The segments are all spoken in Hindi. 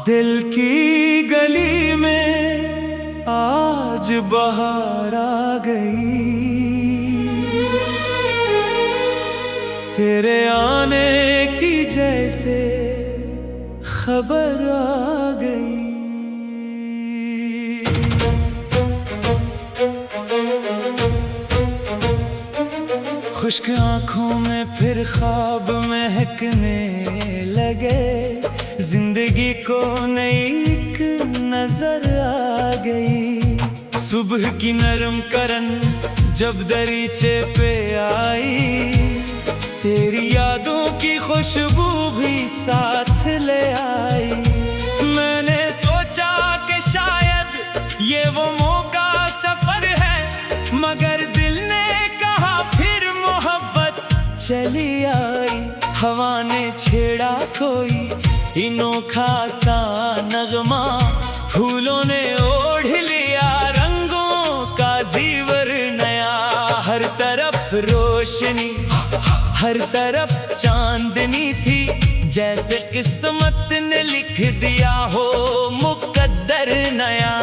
दिल की गली में आज बहार आ गई, तेरे आने की जैसे खबर आ गई। खुश्क आंखों में फिर ख्वाब महकने लगे, जिंदगी को नई एक नजर आ गई। सुबह की नरम करन जब दरीचे पे आई, तेरी यादों की खुशबू भी साथ ले आई। मैंने सोचा कि शायद ये वो मौका सफर है, मगर दिल ने कहा फिर मोहब्बत चली आई। हवा ने छेड़ा कोई अनोखा सा नगमा, फूलों ने ओढ़ लिया रंगों का जीवर नया। हर तरफ रोशनी, हर तरफ चांदनी थी, जैसे किस्मत ने लिख दिया हो मुकद्दर नया।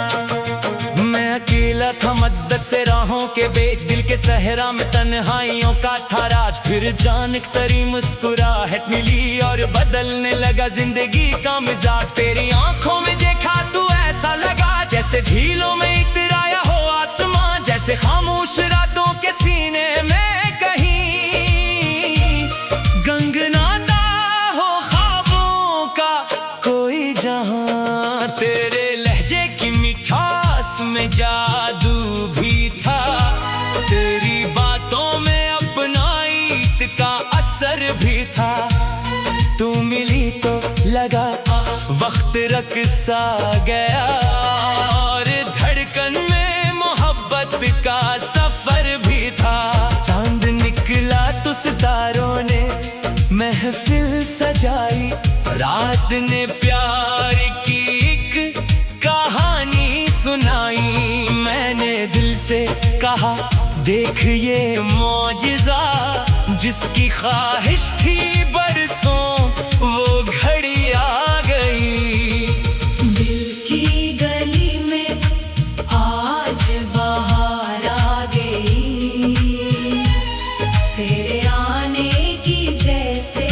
मैं अकेला था मद्दत से राहों के बीच, दिल के सहरा में तन्हाइयों का था राज। फिर जानक तरी मुस्कुराहट मिली और बदलने लगा जिंदगी का मिजाज। तेरी आंखों में देखा तू ऐसा लगा जैसे झीलों में इतराया हो आसमां, जैसे खामोश रातों के सीने में कहीं गंगनाता हो ख्वाबों का कोई जहां। तेरे लहजे की मिठास में जादू भी था, तेरी बातों में अपनाइत का असर भी था। तू मिली तो लगा वक्त रक सा गया, और धड़कन में मोहब्बत का सफर भी था। चांद निकला तो सितारों ने महफिल सजाई, रात ने प्यार की एक कहानी सुनाई। मैंने दिल से कहा देख ये मौजिज़ा, जिसकी ख्वाहिश थी बरसों वो घड़ी आ गई। दिल की गली में आज बहार आ गई, तेरे आने की जैसे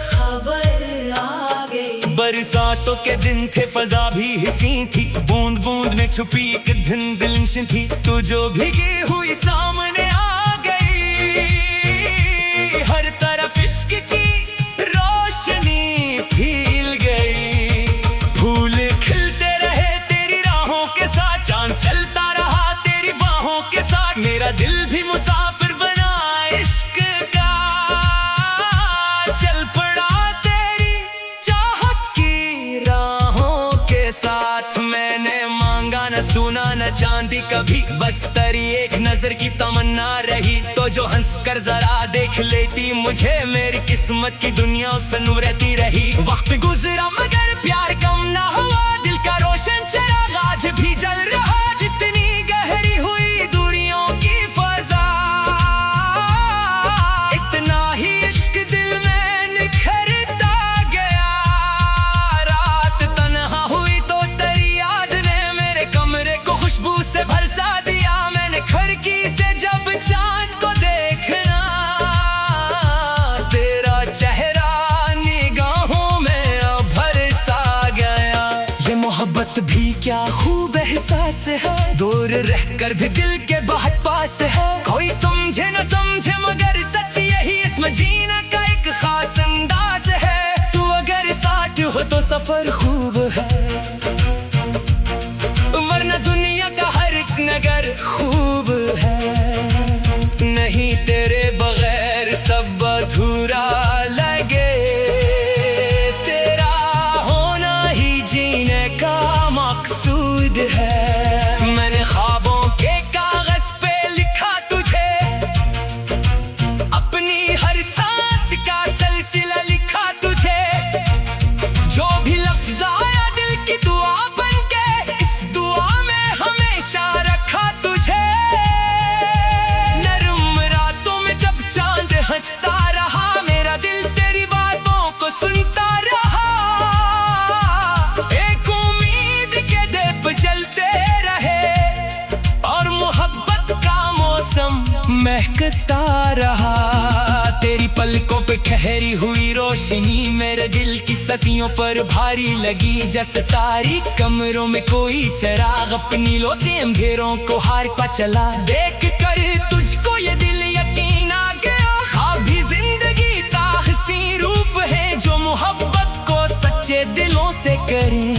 खबर आ गई। बरसातों के दिन थे, फजा भी हंसी थी, बूंद बूंद में छुपी एक धुंधलिश थी। तू जो भीगी हुई सामने आ गई, हर तरफ इश्क की रोशनी फैल गई। फूल खिलते रहे तेरी राहों के साथ, चांद चलता रहा तेरी बाहों के साथ। मेरा दिल भी मुसाफिर बना इश्क का, चल पड़ा तेरी चाहत की राहों के साथ। मैंने मांगा न सुना न चांदी कभी, बस तेरी एक नजर की तमन्ना रही। तो जो हंस कर जरा देख लेती मुझे, मेरी किस्मत की दुनिया उससे रहती रही। वक्त गुजरा मगर प्यार कम ना हुआ, दिल का रोशन चिराग आज भी जल रहा। जितनी गहरी हुई दूरियों की फजा, इतना ही इश्क दिल में निखरता गया। रात तन्हा हुई तो तेरी याद ने मेरे कमरे को खुशबू से भरसा दिया। मैंने खिड़की से जब चांद को देखना, तेरा चेहरा निगाहों में भर सा गया। ये मोहब्बत भी क्या खूब एहसास है, दूर रहकर भी दिल के बहुत पास है। कोई समझे न समझे मगर सच यही इसमें जीने का एक खास अंदाज है। तू अगर साथ हो तो सफर खूब है, वरना दुनिया का हर एक नगर खूब है। नहीं तेरे बगैर सब अधूरा लगे, तेरा होना ही जीने का मकसूद है। मैंने ख्वाबों के कागज पे लिखा तुझे, अपनी हर सांस का सिलसिला लिखा तुझे। जो भी लफ्ज आया दिल की ठहरी हुई रोशनी मेरे दिल की सतियों पर भारी लगी। जैसे तारीख कमरों में कोई चिराग अपनी लो से अंधेरों को हार पा चला। देख कर तुझको ये दिल यकीन आ गया, अभी जिंदगी का हसीन रूप है जो मोहब्बत को सच्चे दिलों से करें।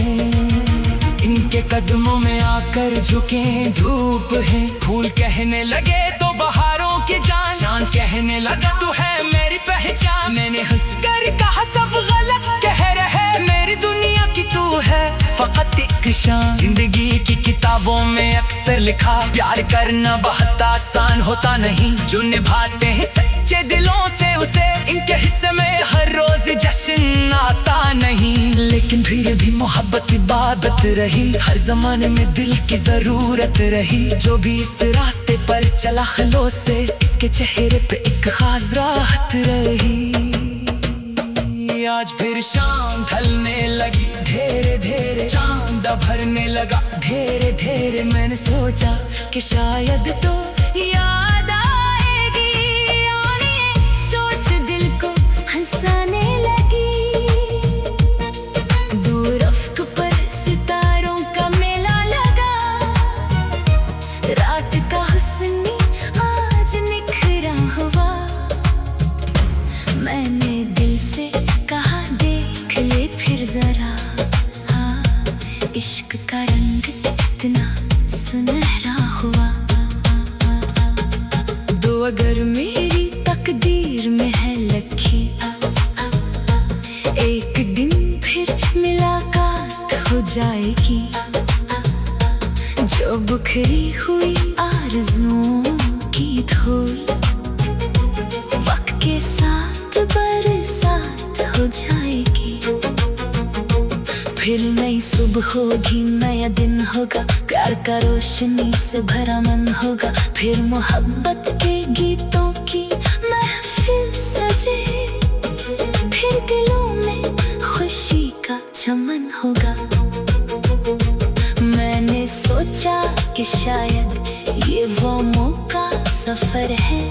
इनके कदमों में आकर झुके धूप है, फूल कहने लगे तो बहारों की जान, चांद कहने लगा तू है मेरी पहचान। मैंने हंसकर कहा सब गलत कह रहे, मेरी दुनिया की तू है फकत एक शान। जिंदगी की किताबों में अक्सर लिखा प्यार करना बहुत आसान होता नहीं, जो निभाते हैं सच्चे दिलों से उसे इनके हिस्से में हर रोज जश्न आता नहीं। लेकिन फिर भी मोहब्बत इबादत रही, हर जमाने में दिल की जरूरत रही। जो भी इस रास्ते पर चला खलो से, इसके चेहरे पे एक खास राहत रही। आज फिर शाम ढलने लगी, धीरे धीरे चांद भरने लगा। धीरे धीरे मैंने सोचा कि शायद तो याद आएगी, और ये सोच दिल को हंसाने लगी। दूर अफ्क पर सितारों का मेला लगा, रात का हुस्न आज निखरा हुआ। मैंने दिल से कहा देख ले फिर जरा, हाँ इश्क का रंग इतना सुनहरा हुआ। दो अगर मेरी तकदीर में है लखी, एक दिन फिर मुलाकात हो जाएगी। जो बिखरी हुई आरज़ुओं की धूल वक्त के साथ बरसात हो जाएगी। फिर नई सुबह होगी, नया दिन होगा, प्यार का रोशनी से भरा मन होगा। फिर मोहब्बत के गीतों की महफिल सजे, फिर दिलों में खुशी का चमन होगा। मैंने सोचा कि शायद ये वो मौका सफर है,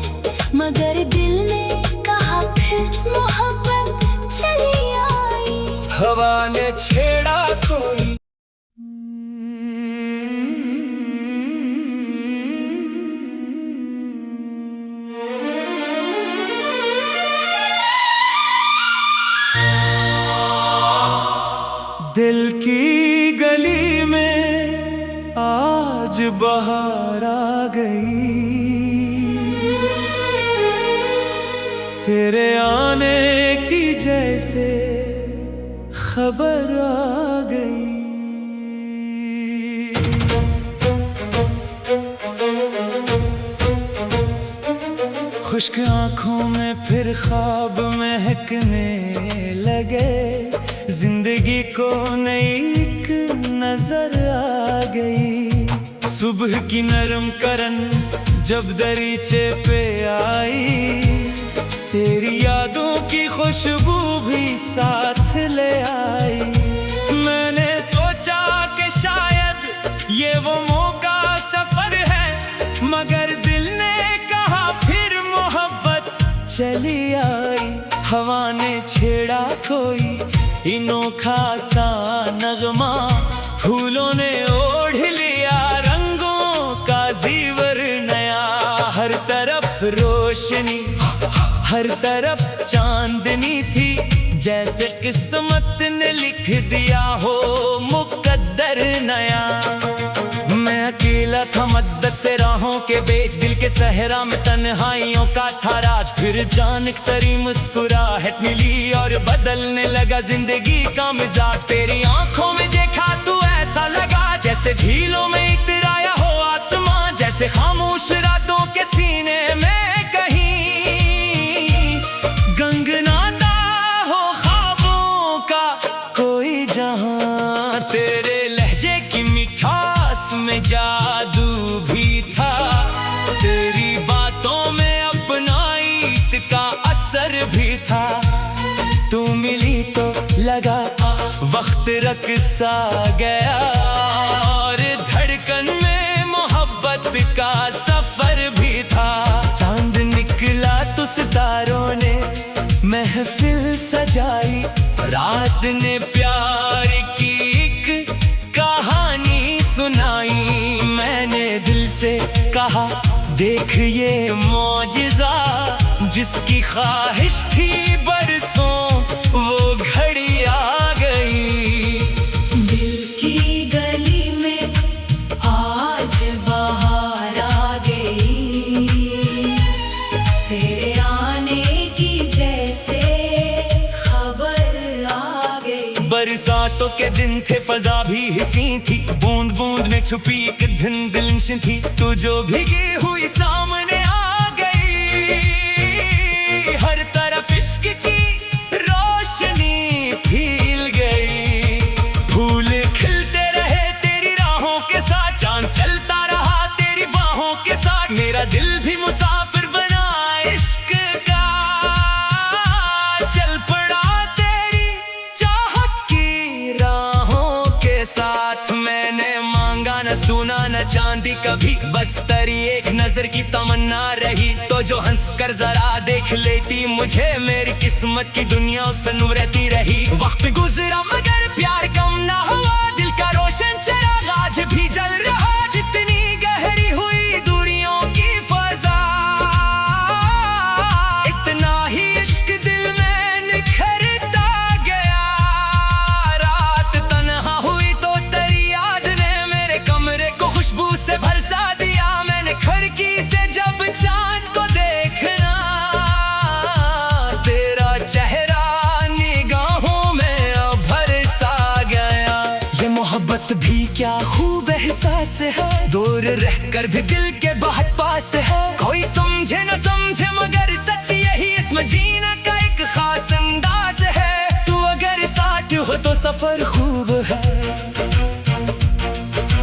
मगर दिल ने कहा फिर मोहब्बत चली आई। हवा ने छेड़ा कोई दिल की गली में आज बहार आ गई। तेरे आने की जैसे खबर आ गई। खुश्क आंखों में फिर ख्वाब महकने लगे, जिंदगी को नई एक नजर आ गई। सुबह की नरम करन जब दरीचे पे आई, तेरी यादों की खुशबू भी साथ ले आई। मैंने सोचा कि शायद ये वो मौका सफर है, मगर दिल ने कहा फिर मोहब्बत चली आई। हवा ने छेड़ा कोई अनोखा सा नगमा, फूलों ने ओढ़ लिया रंगों का जीवर नया। हर तरफ रोशनी, हर तरफ चांदनी थी, जैसे किस्मत ने लिख दिया हो मुकद्दर नया। मैं अकेला था मद्दत से राहों के बीच, दिल के सहरा में तन्हाइयों का था राज। फिर अचानक तरी मुस्कुराहट मिली और बदलने लगा जिंदगी का मिजाज। तेरी आंखों में देखा तू ऐसा लगा जैसे झीलों में इतराया हो आसमां, जैसे खामोश रातों के सीने में कहीं गंगनाता हो ख्वाबों का कोई जहां। तेरे लहजे की मिठास में जादू भी था, तेरी बातों में अपनाइत का असर भी था। तू मिली तो लगा वक्त रक सा गया, और धड़कन में मोहब्बत का सफर भी था। चांद निकला तो सितारों ने महफिल वक्त ने प्यार की एक कहानी सुनाई। मैंने दिल से कहा देख ये मौजिज़ा, जिसकी ख्वाहिश थी बरसों वो घड़ी आ गई। दिल की गली में आज बहार आ गई, तेरे आने की जैसे खबर आ गई। बरसातों के दिन थे, फजा भी हसी थी, बूंद बूंद में छुपी एक धुंधलिश थी। तू जो भीगी हुई सामने आ गई, हर तरफ इश्क की रोशनी फैल गई। फूल खिलते रहे तेरी राहों के साथ, चांद चलता रहा तेरी बाहों के साथ। मेरा दिल भी मुसाफिर बना इश्क का, चल पड़ा तेरी चाहत की राहों के साथ। मैंने मांगा न सोना न चांदी कभी, बस तेरी एक नजर की तमन्ना रही। तो जो हंस कर जरा देख लेती मुझे, मेरी किस्मत की दुनिया उससे रहती रही। वक्त गुजरा मगर प्यार कम ना हुआ, दिल का रोशन चिराग आज भी जल रहा। जितनी गहरी हुई दूरियों की फजा, इतना ही इश्क दिल में निखरता गया। रात तन्हा हुई तो तेरी याद ने मेरे कमरे को खुशबू से भरसा दिया। मैंने खिड़की से जब चांद को देखना, तेरा चेहरा निगाहों में भर सा गया। ये मोहब्बत भी क्या खूब एहसास है, दूर रहकर भी दिल के बहुत पास है। कोई समझे न समझे मगर सच यही इसमें जीने का एक खास अंदाज है। तू अगर साथ हो तो सफर खूब है,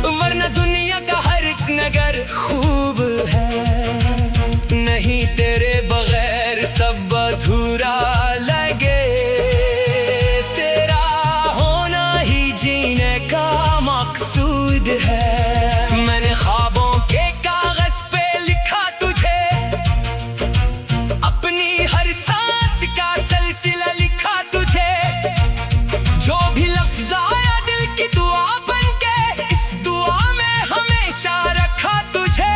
वरना दुनिया का हर एक नगर खूब है। नहीं तेरे बगैर सब अधूरा लगे, तेरा होना ही जीने का मकसूद है। मैंने ख्वाबों के कागज पे लिखा तुझे, अपनी हर सांस का सिलसिला लिखा तुझे। जो भी लफ्ज़ आया दिल की दुआ बन के, इस दुआ में हमेशा रखा तुझे।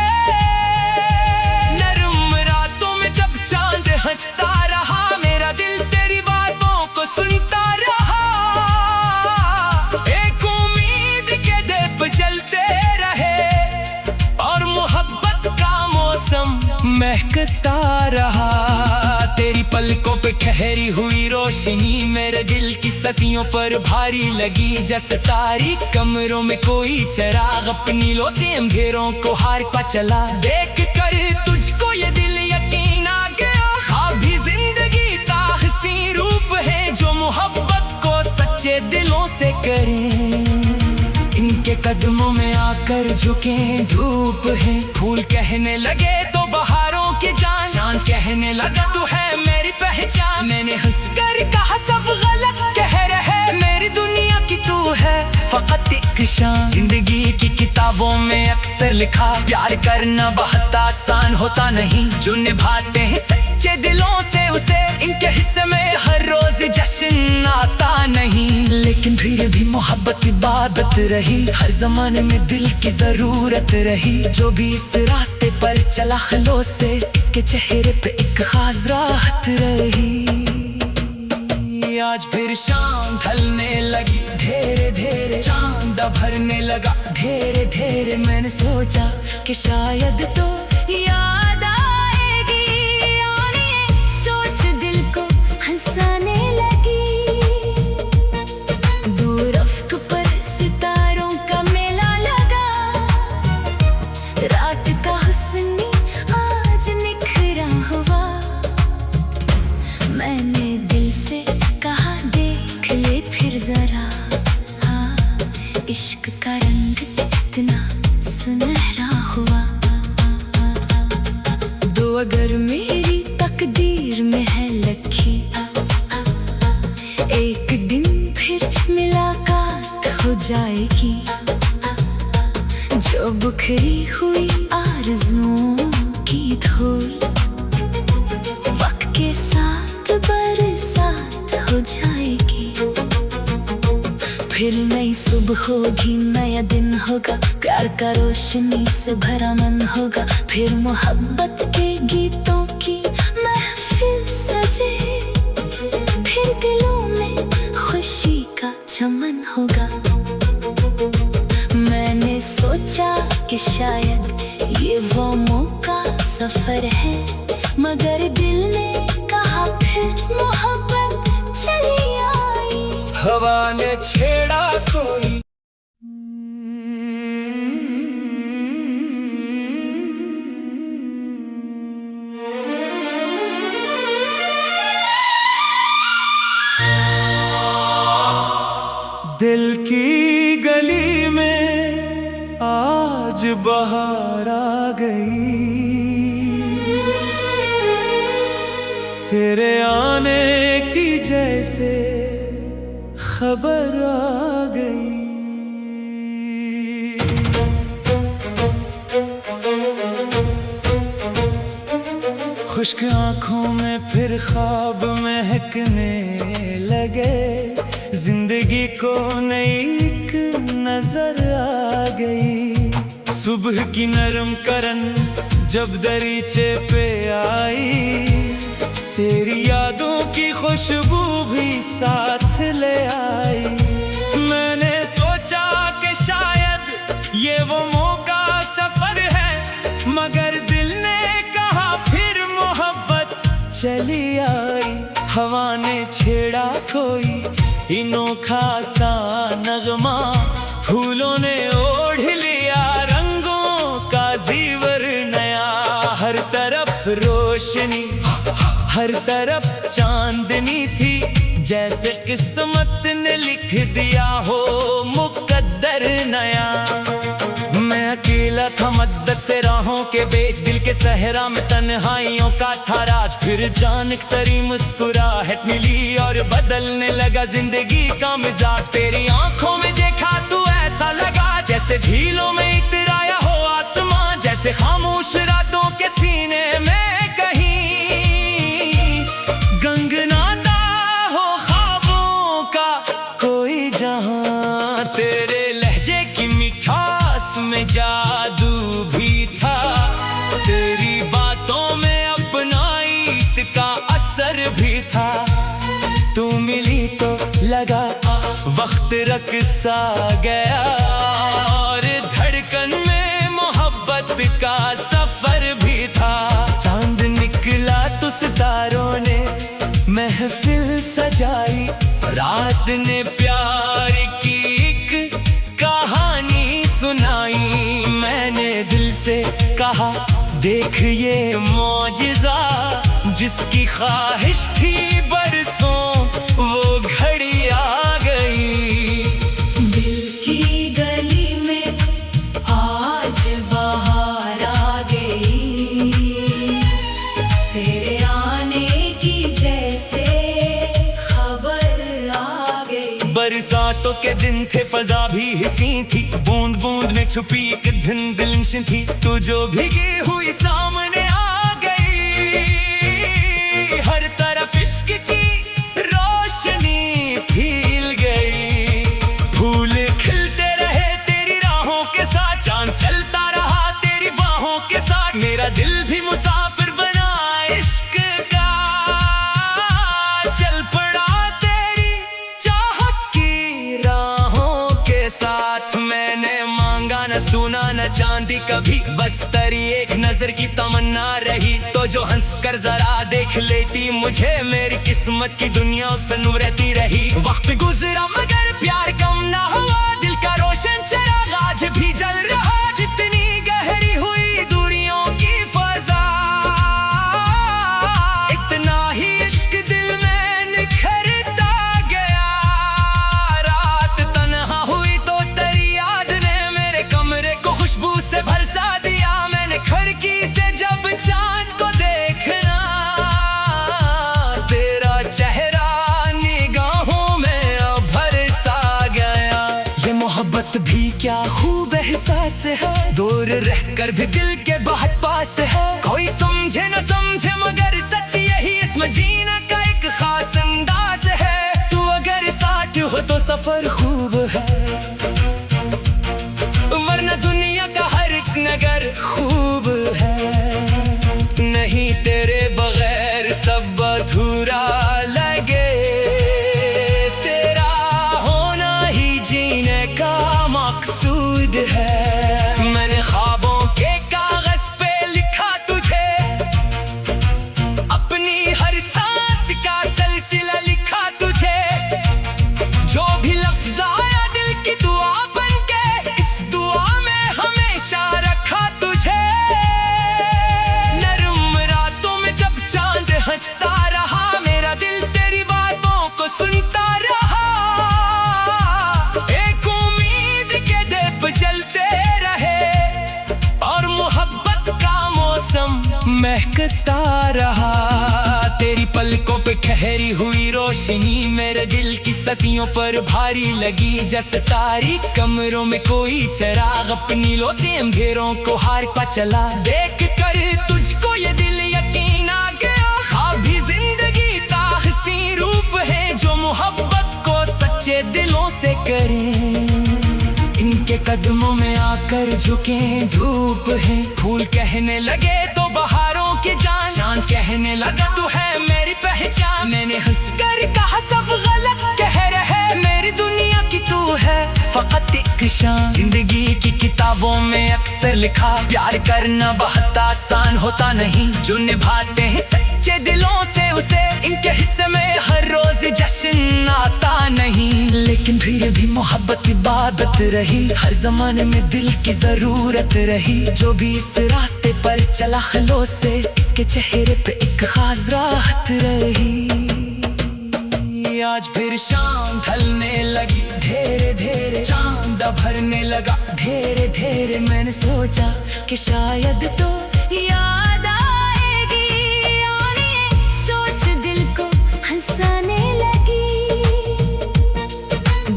नर्म रातों में जब चांद हंसता रहा, मेरा दिल तेरी बातों को सुनता रहा। एक उम्मीद के दीप जलते रहे और मोहब्बत का मौसम महकता रहा। तेरी पलकों पे ठहरी हुई रोशनी मेरे दिल की सतियों पर भारी लगी। जैसे तारीक कमरों में कोई चिराग अपनी लो से अंधेरों को हार पा चला। देख कर तुझको ये दिल यकीन आ गया, ख्वाब भी जिंदगी का हसीन रूप है। जो मोहब्बत को सच्चे दिलों से करें, इनके कदमों में आकर झुके धूप है। फूल कहने लगे तो बहारों की जान, चांद कहने लगा तू है मेरी पहचान। मैंने हंसकर कहा सब गलत कह रहे, मेरी दुनिया की तू है फकत एक शान। जिंदगी की किताबों में अक्सर लिखा, प्यार करना बहुत आसान होता नहीं। जो निभाते हैं सच्चे दिलों से उसे, इनके हिस्से में हर रोज जश्न आता नहीं। लेकिन फिर भी मोहब्बत इबादत रही, हर जमाने में दिल की जरूरत रही। जो भी इस रास्ते पर चला खलोस से, इसके चेहरे पे एक खास राहत रही। आज फिर शाम ढलने लगी, धीरे धीरे चांद भरने लगा। धीरे धीरे मैंने सोचा कि शायद तो याद आएगी, और ये सोच दिल को हंसाने लगी। दूर अफ्क पर सितारों का मेला लगा, रात का हुस्न आज निखरा हुआ। मैंने दिल से कहा देख ले फिर जरा, हाँ इश्क का रंग इतना सुनहरा हुआ। दो अगर मेरी तकदीर में है लखी, एक दिन फिर मुलाकात हो जाएगी। जो बिखरी हुई आरज़ुओं की धूल, वक्त के साथ बरसात हो जाएगी। फिर नई सुबह होगी, नया दिन होगा, प्यार का रोशनी से भरा मन होगा। फिर मोहब्बत के गीतों की महफिल सजे, फिर दिलों में खुशी का चमन होगा। मैंने सोचा कि शायद ये वो मौका सफर है, मगर दिल ने कहा फिर मोहब्बत चली आई। हवा ने छेड़ा कोई दिल की गली में आज बहार आ गई, तेरे आने की जैसे खबर आ गई। खुश्क आंखों में फिर ख्वाब महकने लगे, जिंदगी को नई एक नजर आ गई। सुबह की नरम करन जब दरीचे पे आई, तेरी यादों की खुशबू भी साथ ले आई। मैंने सोचा कि शायद ये वो मौका सफर है, मगर दिल ने कहा फिर मोहब्बत चली आई। हवा ने छेड़ा कोई अनोखा सा नगमा, फूलों ने ओढ़ लिया रंगों का जीवर नया। हर तरफ रोशनी, हर तरफ चांदनी थी, जैसे किस्मत ने लिख दिया हो मुकद्दर नया। मैं अकेला था मद्दत से राहों के बीच, दिल के सहरा में तन्हाइयों का था राज। फिर जानक तरी मुस्कुराहट मिली और बदलने लगा जिंदगी का मिजाज। तेरी आंखों में देखा तू ऐसा लगा जैसे झीलों में इतराया हो आसमां, जैसे खामोश रातों के सीने में कहीं गंगनाता हो ख्वाबों का कोई जहां। तेरे लहजे की मिठास में जादू भी था, तेरी बातों में अपनाइत का असर भी था। तू मिली तो लगा वक्त रक सा गया, और धड़कन में मोहब्बत का सफर भी था। चांद निकला तो सितारों ने महफिल सजाई, रात ने प्यार की एक कहानी सुनाई। मैंने दिल से कहा देख ये मौजिज़ा, जिसकी ख्वाहिश थी बरसों वो घड़ी आ गई। दिल की गली में आज बहार आ गई, तेरे आने की जैसे खबर आ गई। बरसातों के दिन थे, फजा भी हसी थी, बूंद बूंद में छुपी एक धुंधलिश थी। तू जो भीगी हुई सामने आ गई, हर तरफ इश्क की रोशनी फैल गई। फूल खिलते रहे तेरी राहों के साथ, चांद चलता रहा तेरी बाहों के साथ। मेरा दिल भी मुसाफिर बना इश्क का, चल पड़ा तेरी चाहत की राहों के साथ। मैंने मांगा न सुना न चांदी कभी, बस तेरी एक नजर की तमन्ना रही। तो जो हंस कर जरा देख लेती मुझे, मेरी किस्मत की दुनिया उससे रहती रही। वक्त गुजरा मगर प्यार कम ना हुआ, दिल का रोशन चिराग आज भी जल रहा। जितनी गहरी हुई दूरियों की फजा, इतना ही इश्क दिल में निखरता गया। रात तन्हा हुई तो तेरी याद ने मेरे कमरे को खुशबू से बरसा दिया। मैंने खिड़की से जब चांद को देखना, तेरा चेहरा निगाहों में भरसा गया। ये मोहब्बत भी क्या खूब एहसास है, दूर रहकर भी दिल के बहुत पास है। कोई समझे न समझे मगर सच यही इसमें जीने का एक खास अंदाज है। तू अगर साथ हो हो तो सफर खूब है, वरना दुनिया का हर एक नगर खूब है। नहीं तेरे बगैर सब अधूरा लगे, तेरा होना ही जीने का मकसूद है। मैंने ख्वाबों के कागज पे लिखा तुझे, अपनी हर सांस का सिलसिला लिखा तुझे। जो भी लफ्ज़ आया दिल की दुआ बन के, इस दुआ में हमेशा रखा तुझे। नर्म रातों में जब चांद हंसता रहा, मेरा दिल तेरी बातों को सुनता रहा। एक उम्मीद के दीप जलते रहे और मोहब्बत का मौसम महकता रहा। तेरी पलकों पे ठहरी हुई रोशनी मेरे दिल की सदियों पर भारी लगी। जैसे तारीक कमरों में कोई चिराग अपनी लो से अंधेरों को हार पा चला। देख कर तुझको ये दिल यकीन आ गया, अभी जिंदगी का हसीन रूप है जो मोहब्बत को सच्चे दिलों से करे। इनके कदमों में आकर झुके धूप है, फूल कहने लगे तो बहारों की जान, चांद कहने लगा तू है मेरी पहचान। मैंने हंसकर कहा सब गलत कह रहे, मेरी दुनिया की तू है फकत एक शान। जिंदगी की किताबों में अक्सर लिखा, प्यार करना बहुत आसान होता नहीं। जो निभाते हैं सच्चे दिलों से उसे, इनके हिस्से में हर रोज जश्न आता नहीं। लेकिन फिर भी मोहब्बत इबादत रही, हर जमाने में दिल की जरूरत रही। जो भी इस रास्ते पर चला खलोस से, इसके चेहरे पे एक खास राहत रही। आज फिर शाम ढलने लगी, धीरे धीरे चांद भरने लगा। धीरे धीरे मैंने सोचा कि शायद तो याद आएगी, और ये सोच दिल को हंसाने लगी।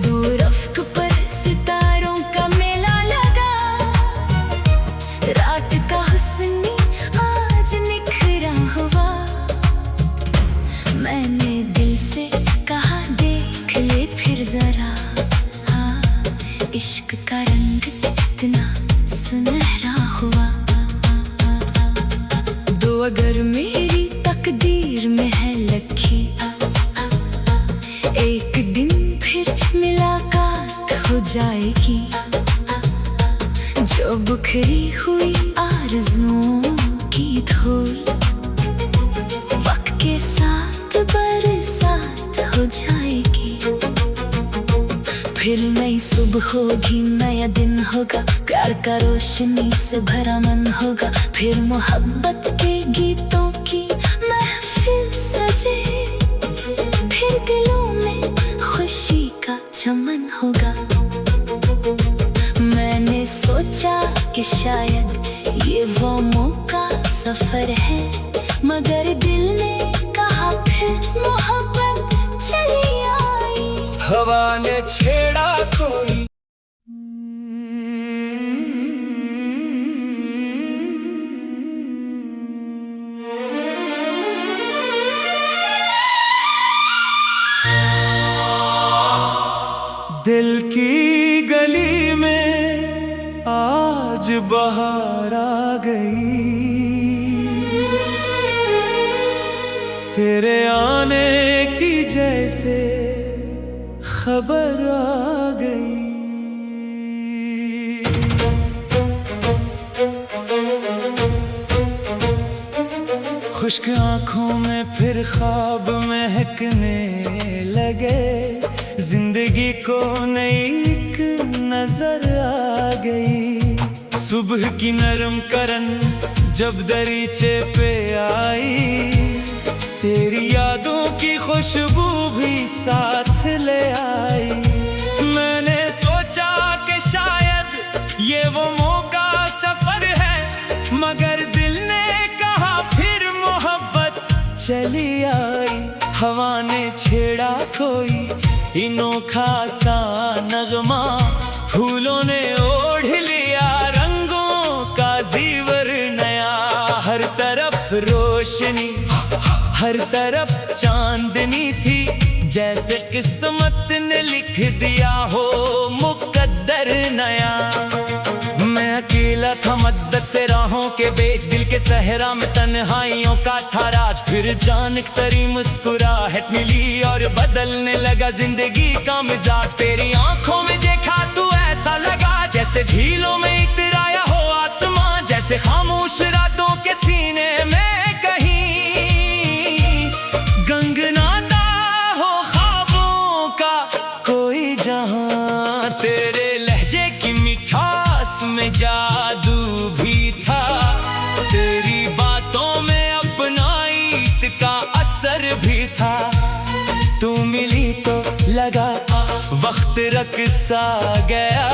दूर अफ्क पर सितारों का मेला लगा, रात का हुस्न आज निखरा हुआ। मैंने दिल से कहा देख ले फिर जरा, हाँ इश्क का रंग इतना सुनहरा हुआ। दो अगर मेरी तकदीर में है लखी, एक दिन फिर मुलाकात हो जाएगी। जो बुखरी हुई आरज़ुओं की धूल, वक्त के साथ बरसात हो जाएगी। फिर नई सुबह होगी, नया दिन होगा, प्यार का रोशनी से भरा मन होगा। फिर मोहब्बत के गीतों की महफिल सजे, फिर दिलों में खुशी का चमन होगा। मैंने सोचा कि शायद ये वो मौका सफर है, मगर दिल ने कहा फिर मोहब्बत चली आई। हवा ने छेड़ा कोई दिल की गली में आज बहार आ गई। तेरे आने की जैसे खबर आ गई। खुश्क आंखों में फिर ख्वाब महकने लगे। जिंदगी को नई एक नजर आ गई। सुबह की नरम करन जब दरीचे पे आई, तेरी यादों की खुशबू भी साथ ले आई। मैंने सोचा कि शायद ये वो मौका सफर है, मगर दिल ने कहा फिर मोहब्बत चली आई। हवा ने छेड़ा कोई अनोखा सा नगमा, फूलों ने ओढ़ लिया रंगों का जीवर नया। हर तरफ रोशनी, हर तरफ चांदनी थी, जैसे किस्मत ने लिख दिया हो मुकद्दर नया। मैं अकेला था मद्दत से राहों के बेच, दिल के सहरा में तन्हाइयों का था राज। फिर जानक तरी मुस्कुराहट मिली और बदलने लगा जिंदगी का मिजाज। तेरी आंखों में देखा तू ऐसा लगा जैसे झीलों में इतराया हो आसमां, जैसे खामोश रातों के सीने में कहीं गंगनाता हो ख्वाबों का कोई जहां। तेरे लहजे की मिठास में जादू भी था, तेरी बातों में अपनाइत का असर भी था। तू मिली तो लगा वक्त रक सा गया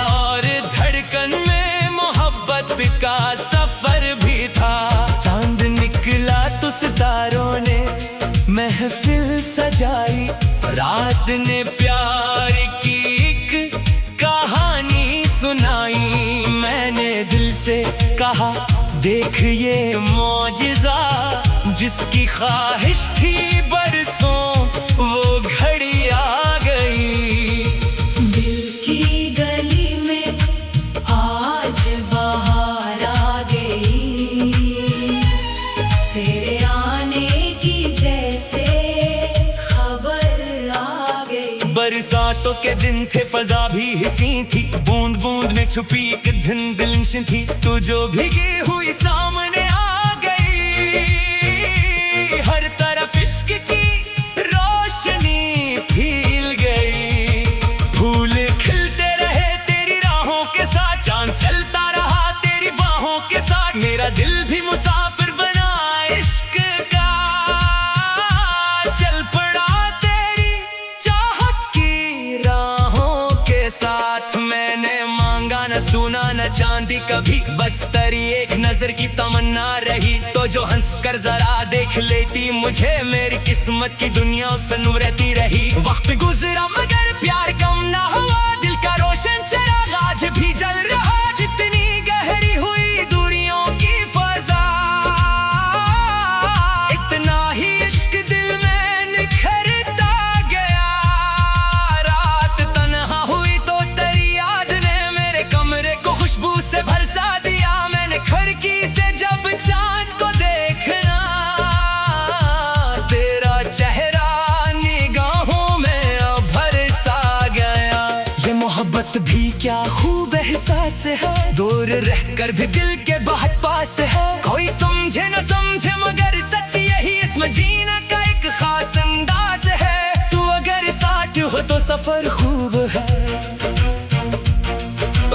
और धड़कन में मोहब्बत का सफर भी था। चांद निकला तो सितारों ने महफिल सजाई, रात ने प्यार की एक कहानी सुनाई। मैंने दिल से कहा देख ये मौजिज़ा, जिसकी ख्वाहिश थी बरसों वो घड़ी आ गई। दिल की गली में आज बहार आ गई, तेरे आने की जैसे खबर आ गई। बरसातों के दिन थे, फजा भी हंसी थी, बूंद बूंद में छुपी एक धुंधलिश थी। तू जो भीगी हुई सामने आ गई, हर तरफ इश्क की रोशनी फैल गई। फूल खिलते रहे तेरी राहों के साथ, चांद चलता रहा तेरी बाहों के साथ। मेरा दिल भी मुसाफिर बना इश्क का, चल पड़ा तेरी चाहत की राहों के साथ। मैंने मांगा न सुना न चांदी कभी, बस तेरी एक नजर की तमन्ना रही। तो जो हंस कर जरा देख लेती मुझे, मेरी किस्मत की दुनिया उस नूर रहती रही। वक्त गुजरा मगर प्यार कम ना हुआ, दिल का रोशन चिराग आज भी जल रहा। जितनी गहरी हुई दूरियों की फजा, इतना ही इश्क दिल में निखरता गया। रात तन्हा हुई तो तेरी याद ने मेरे कमरे को खुशबू से बरसा दिया। मैंने खिड़की से जब चांद को देखना, तेरा चेहरा निगाहों में भर सा गया। ये मोहब्बत भी क्या खूब एहसास है, दूर रहकर भी दिल के बहुत पास है। कोई समझे न समझे मगर सच यही इसमें जीने का एक खास अंदाज है। तू अगर साथ हो तो सफर खूब है,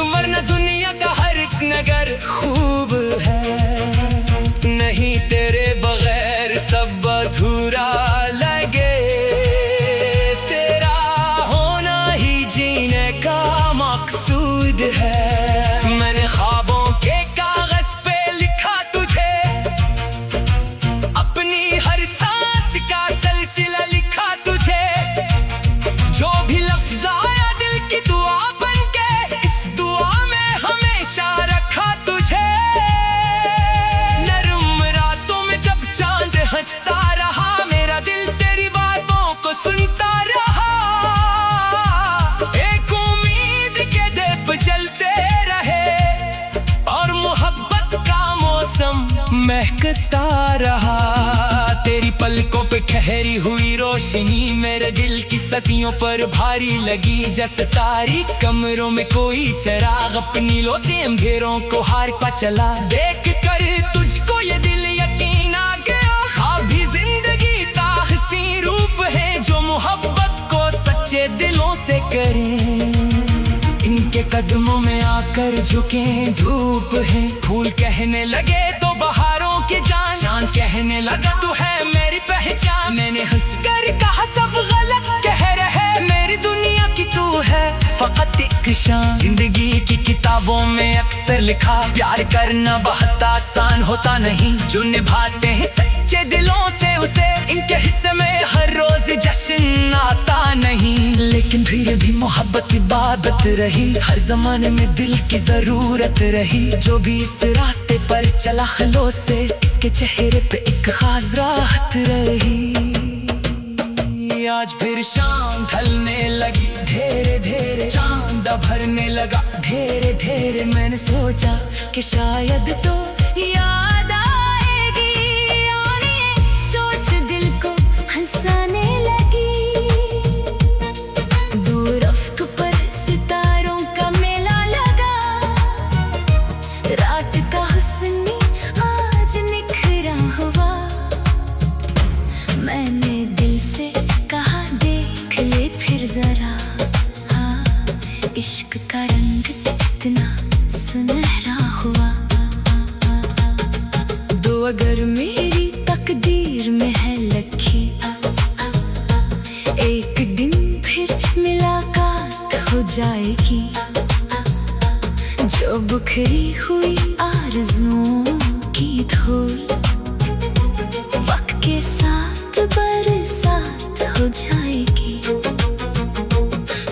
वरना दुनिया का हर एक नगर खूब है। नहीं तेरे बगैर सब अधूरा लगे, तेरा होना ही जीने का मकसूद है। मैंने ख्वाबों के कागज पे लिखा तुझे, अपनी हर सांस का सिलसिला लिखा तुझे। जो भी लफ्ज़ आया दिल की दुआ बनके, इस दुआ में हमेशा रखा तुझे। नरम रातों में जब चांद हंसता रहा, मेरा दिल तेरी बातों को सुनता रहा। एक उम्मीद के दीप जलते रहे और मोहब्बत का मौसम महकता रहा। तेरी पलकों पे ठहरी हुई रोशनी मेरे दिल की सदियों पर भारी लगी। जैसे तारीक कमरों में कोई चिराग अपनी लो से अंधेरों को हार पा चला। देख कर तुझको ये दिल यकीन आ गया, ख्वाब भी जिंदगी का हसीन रूप है। जो मोहब्बत को सच्चे दिलों से करें, इनके कदमों में आकर झुके धूप है। फूल कहने लगे तो बहारों की जान, चांद कहने लगा तू है मेरी पहचान। मैंने हंसकर कहा सब गलत कह रहे, मेरी दुनिया की तू है फकत एक शान। जिंदगी की किताबों में अक्सर लिखा, प्यार करना बहुत आसान होता नहीं। जो निभाते हैं सच्चे दिलों से उसे, इनके हिस्से में हर रोज जश्न आता नहीं। लेकिन फिर भी मोहब्बत इबादत रही, हर जमाने में दिल की जरूरत रही। जो भी इस रास्ते पर चला खलों से, इसके चेहरे पे एक खास राहत रही। आज फिर शाम ढलने लगी, धीरे धीरे चांद भरने लगा। धीरे धीरे मैंने सोचा कि शायद तो याद आएगी, और ये सोच दिल को हंसाने लगी। दूर अफ्क पर सितारों का मेला लगा, रात का हुस्न आज निखरा हुआ। मैंने दिल से कहा देख ले फिर जरा, हाँ इश्क का रंग इतना सुनहरा हुआ। दो अगर मेरी तकदीर में है लखी, एक दिन फिर मुलाकात हो जाएगी। जो बिखरी हुई आरज़ुओं की धूल वक्त के साथ बरसात हो जाएगी।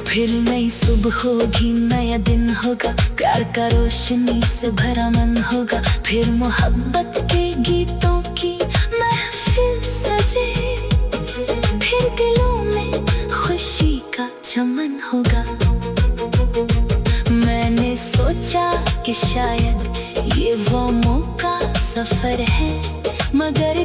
फिर नई सुबह होगी, नया दिन होगा, प्यार का रोशनी से भरा मन होगा। फिर मोहब्बत के गीतों की महफिल सजे, फिर दिलों में खुशी का चमन होगा। मैंने सोचा कि शायद ये वो मौका सफर है, मगर